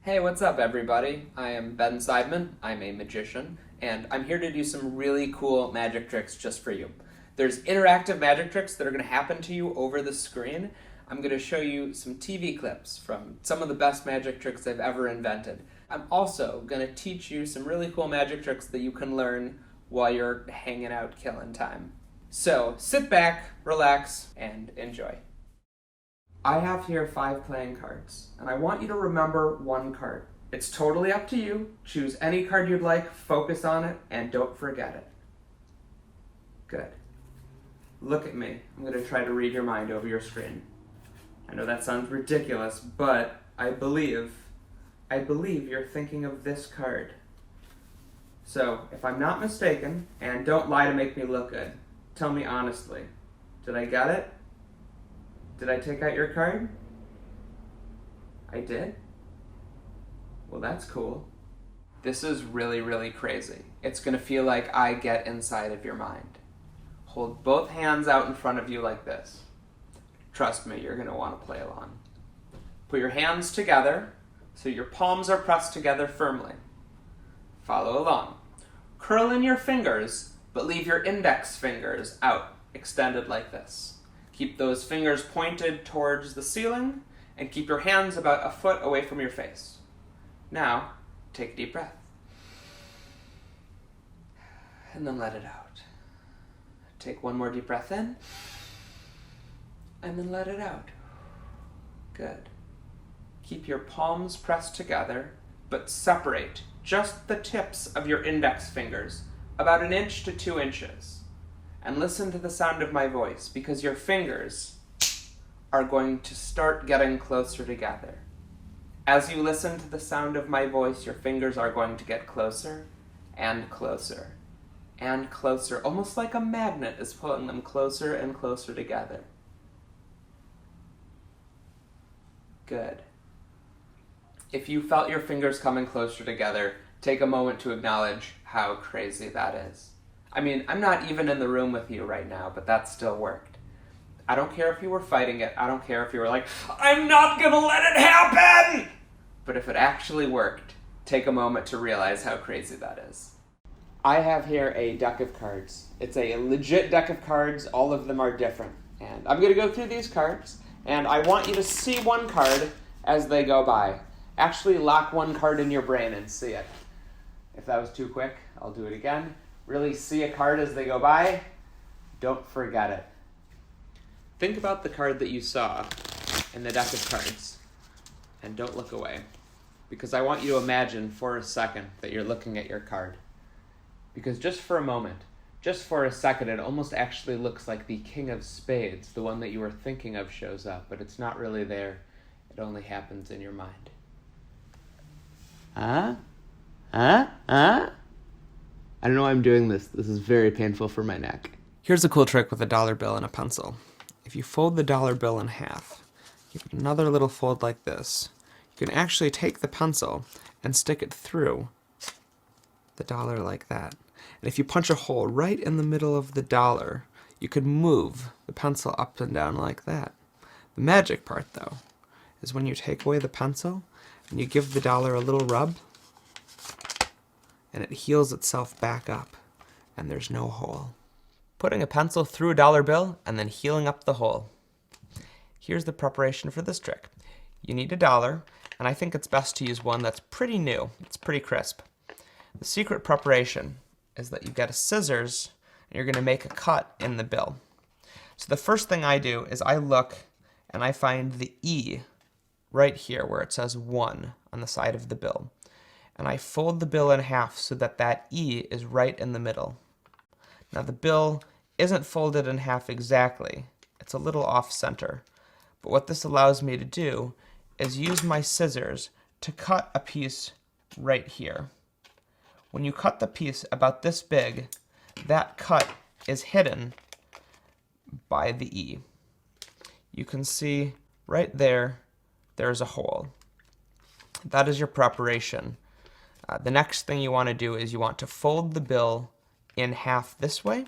Hey, what's up, everybody? I am Ben Seidman. I'm a magician, and I'm here to do some really cool magic tricks just for you. There's interactive magic tricks that are going to happen to you over the screen. I'm going to show you some TV clips from some of the best magic tricks I've ever invented. I'm also going to teach you some really cool magic tricks that you can learn while you're hanging out killing time. So sit back, relax, and enjoy. I have here 5 playing cards, and I want you to remember one card. It's totally up to you. Choose any card you'd like, focus on it, and don't forget it. Good. Look at me. I'm going to try to read your mind over your screen. I know that sounds ridiculous, but I believe you're thinking of this card. So, if I'm not mistaken, and don't lie to make me look good, tell me honestly, did I get it? Did I take out your card? I did? Well, that's cool. This is really, really crazy. It's going to feel like I get inside of your mind. Hold both hands out in front of you like this. Trust me, you're going to want to play along. Put your hands together so your palms are pressed together firmly. Follow along. Curl in your fingers, but leave your index fingers out, extended like this. Keep those fingers pointed towards the ceiling, and keep your hands about a foot away from your face. Now, take a deep breath. And then let it out. Take one more deep breath in, and then let it out. Good. Keep your palms pressed together, but separate just the tips of your index fingers, about 1 inch to 2 inches. And listen to the sound of my voice, because your fingers are going to start getting closer together. As you listen to the sound of my voice, your fingers are going to get closer and closer and closer, almost like a magnet is pulling them closer and closer together. Good. If you felt your fingers coming closer together, take a moment to acknowledge how crazy that is. I mean, I'm not even in the room with you right now, but that still worked. I don't care if you were fighting it. I don't care if you were like, I'm not gonna let it happen! But if it actually worked, take a moment to realize how crazy that is. I have here a deck of cards. It's a legit deck of cards. All of them are different. And I'm gonna go through these cards, and I want you to see one card as they go by. Actually, lock one card in your brain and see it. If that was too quick, I'll do it again. Really see a card as they go by. Don't forget it. Think about the card that you saw in the deck of cards, and don't look away, because I want you to imagine for a second that you're looking at your card. Because just for a moment, just for a second, it almost actually looks like the King of Spades, the one that you were thinking of, shows up, but it's not really there. It only happens in your mind. I don't know why I'm doing this. This is very painful for my neck. Here's a cool trick with a dollar bill and a pencil. If you fold the dollar bill in half, give it another little fold like this, you can actually take the pencil and stick it through the dollar like that. And if you punch a hole right in the middle of the dollar, you could move the pencil up and down like that. The magic part, though, is when you take away the pencil and you give the dollar a little rub, and it heals itself back up, and there's no hole. Putting a pencil through a dollar bill and then healing up the hole. Here's the preparation for this trick. You need a dollar, and I think it's best to use one that's pretty new. It's pretty crisp. The secret preparation is that you get a scissors, and you're going to make a cut in the bill. So the first thing I do is I look, and I find the E right here where it says 1 on the side of the bill. And I fold the bill in half so that that E is right in the middle. Now the bill isn't folded in half exactly. It's a little off center. But what this allows me to do is use my scissors to cut a piece right here. When you cut the piece about this big, that cut is hidden by the E. You can see right there, there's a hole. That is your preparation. The next thing you want to do is you want to fold the bill in half this way,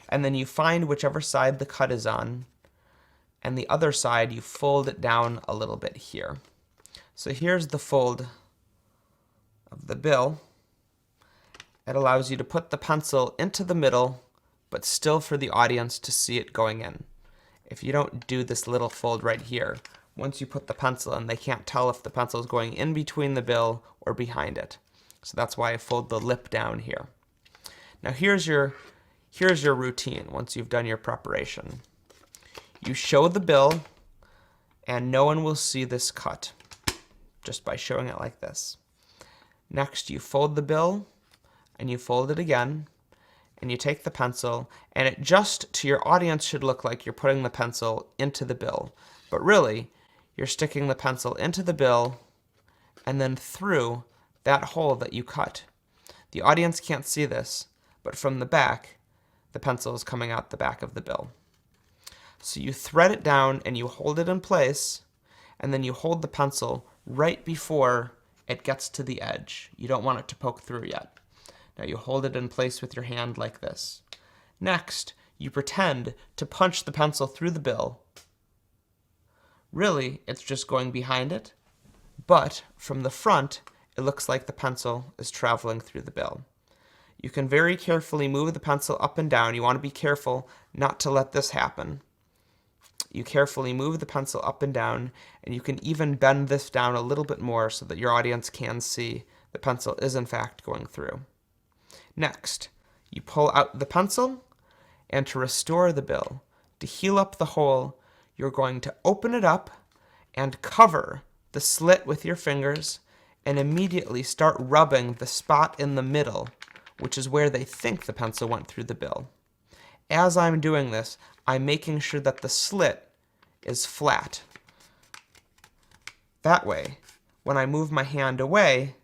and then you find whichever side the cut is on, and the other side you fold it down a little bit here. So here's the fold of the bill. It allows you to put the pencil into the middle, but still for the audience to see it going in. If you don't do this little fold right here, once you put the pencil in, they can't tell if the pencil is going in between the bill or behind it. So that's why I fold the lip down here. Now here's your routine once you've done your preparation. You show the bill, and no one will see this cut just by showing it like this. Next, you fold the bill, and you fold it again, and you take the pencil, and it just to your audience should look like you're putting the pencil into the bill. But really, you're sticking the pencil into the bill and then through that hole that you cut. The audience can't see this, but from the back, the pencil is coming out the back of the bill. So you thread it down and you hold it in place, and then you hold the pencil right before it gets to the edge. You don't want it to poke through yet. Now you hold it in place with your hand like this. Next, you pretend to punch the pencil through the bill. Really, it's just going behind it, but from the front, it looks like the pencil is traveling through the bill. You can very carefully move the pencil up and down. You want to be careful not to let this happen. You carefully move the pencil up and down, and you can even bend this down a little bit more so that your audience can see the pencil is in fact going through. Next, you pull out the pencil, and to restore the bill, to heal up the hole, you're going to open it up and cover the slit with your fingers and immediately start rubbing the spot in the middle, which is where they think the pencil went through the bill. As I'm doing this, I'm making sure that the slit is flat. That way, when I move my hand away,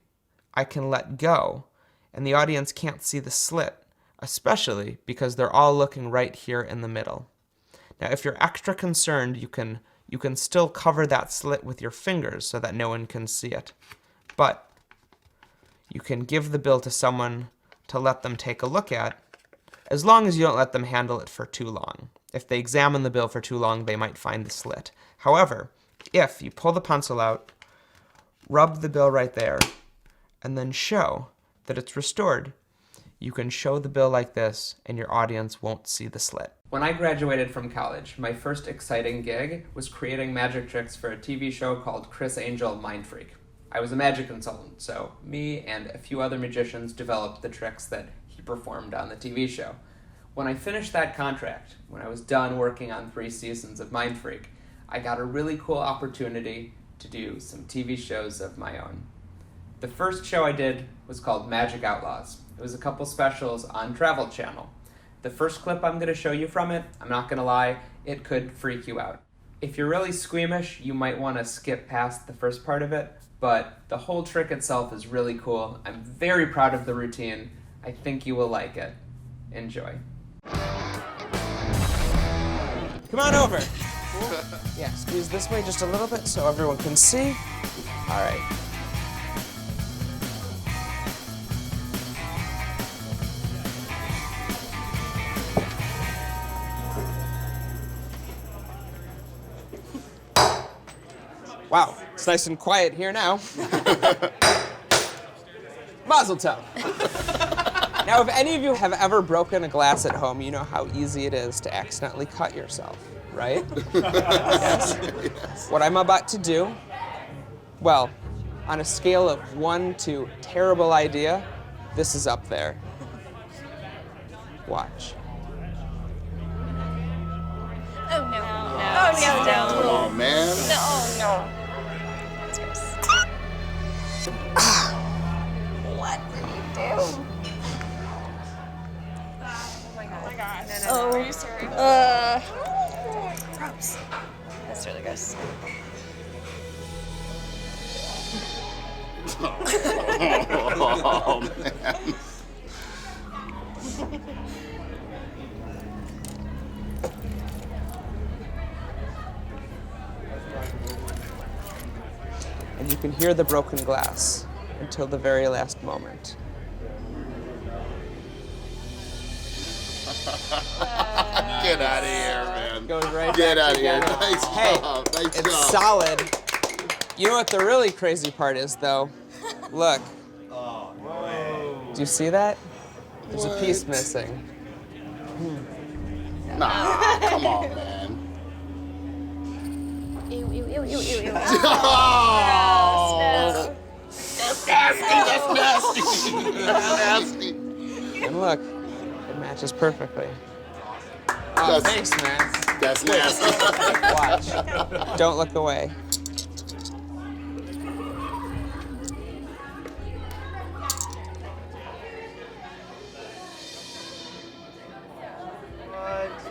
I can let go, and the audience can't see the slit, especially because they're all looking right here in the middle. Now, if you're extra concerned, you can still cover that slit with your fingers so that no one can see it. But you can give the bill to someone to let them take a look at, as long as you don't let them handle it for too long. If they examine the bill for too long, they might find the slit. However, if you pull the pencil out, rub the bill right there, and then show that it's restored, you can show the bill like this, and your audience won't see the slit. When I graduated from college, my first exciting gig was creating magic tricks for a TV show called Chris Angel Mind Freak. I was a magic consultant, so me and a few other magicians developed the tricks that he performed on the TV show. When I finished that contract, when I was done working on 3 seasons of Mind Freak, I got a really cool opportunity to do some TV shows of my own. The first show I did was called Magic Outlaws. It was a couple specials on Travel Channel. The first clip I'm going to show you from it, I'm not going to lie, it could freak you out. If you're really squeamish, you might want to skip past the first part of it, but the whole trick itself is really cool. I'm very proud of the routine. I think you will like it. Enjoy. Come on over. Yeah, squeeze this way just a little bit so everyone can see. All right. Wow, it's nice and quiet here now. Mazel tov. Now, if any of you have ever broken a glass at home, you know how easy it is to accidentally cut yourself, right? Yes. What I'm about to do, well, on a scale of 1 to terrible idea, this is up there. Watch. Oh, no. Oh, no. Oh, man. No. That's gross. What did you do? Oh, my God. No. Are you serious? Gross. That's really gross. Oh, man. And you can hear the broken glass until the very last moment. Get out of here, man. Goes right Get back out of here. together. Nice Hey, job. Nice it's job. solid. You know what the really crazy part is, though? Look. Do you see that? There's a piece missing. Nah, come on, man. Ew, ew, ew, ew, ew, ew. Oh, that's nasty. That's nasty. That's nasty. And look, it matches perfectly. Oh, That's- thanks, man. That's nasty. Watch. Don't look away.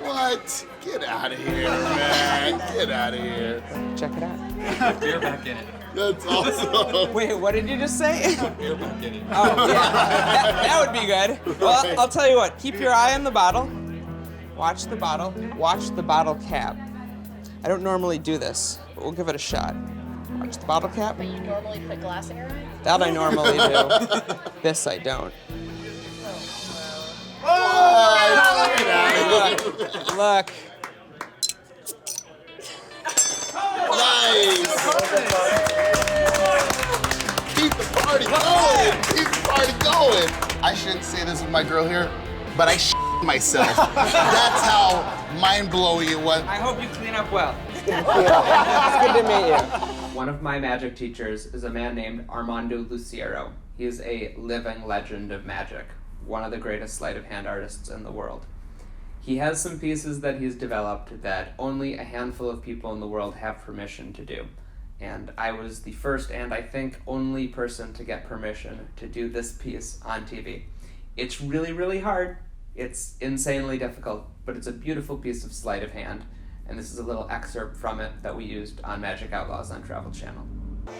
What? Get out of here, man. Get out of here. Check it out. Beer back in it. That's awesome. Wait, what did you just say? Beer back in it. Oh, yeah. That would be good. Well, I'll tell you what. Keep your eye on the bottle. Watch the bottle. Watch the bottle cap. I don't normally do this, but we'll give it a shot. Watch the bottle cap. But you normally put glass in your eye? That I normally do. This I don't. What? Get out of here. Look. Nice. Keep the party going. Keep the party going. I shouldn't say this with my girl here, but I myself. That's how mind-blowing it was. I hope you clean up well. It's good to meet you. One of my magic teachers is a man named Armando Lucero. He is a living legend of magic, one of the greatest sleight of hand artists in the world. He has some pieces that he's developed that only a handful of people in the world have permission to do. And I was the first and I think only person to get permission to do this piece on TV. It's really, really hard. It's insanely difficult, but it's a beautiful piece of sleight of hand. And this is a little excerpt from it that we used on Magic Outlaws on Travel Channel.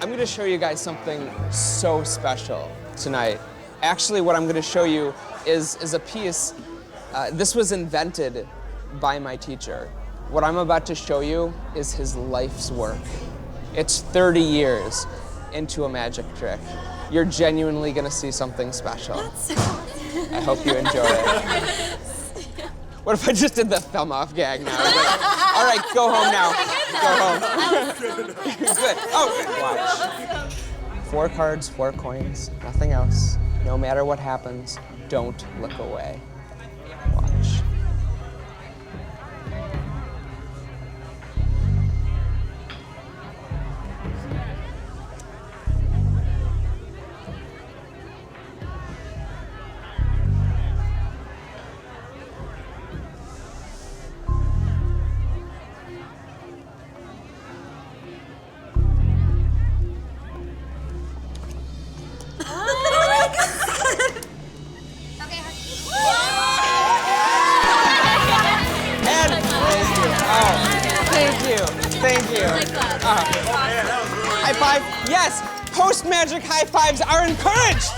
I'm gonna show you guys something so special tonight. Actually, what I'm gonna show you is a piece. This was invented by my teacher. What I'm about to show you is his life's work. It's 30 years into a magic trick. You're genuinely gonna see something special. That's so awesome. I hope you enjoy it. What if I just did the thumb off gag now? Like, all right, go home now. Go home. Good. Oh, watch. 4 cards, 4 coins, nothing else. No matter what happens, don't look away. Watch. Thank you. High five. Yes, post-magic high fives are encouraged.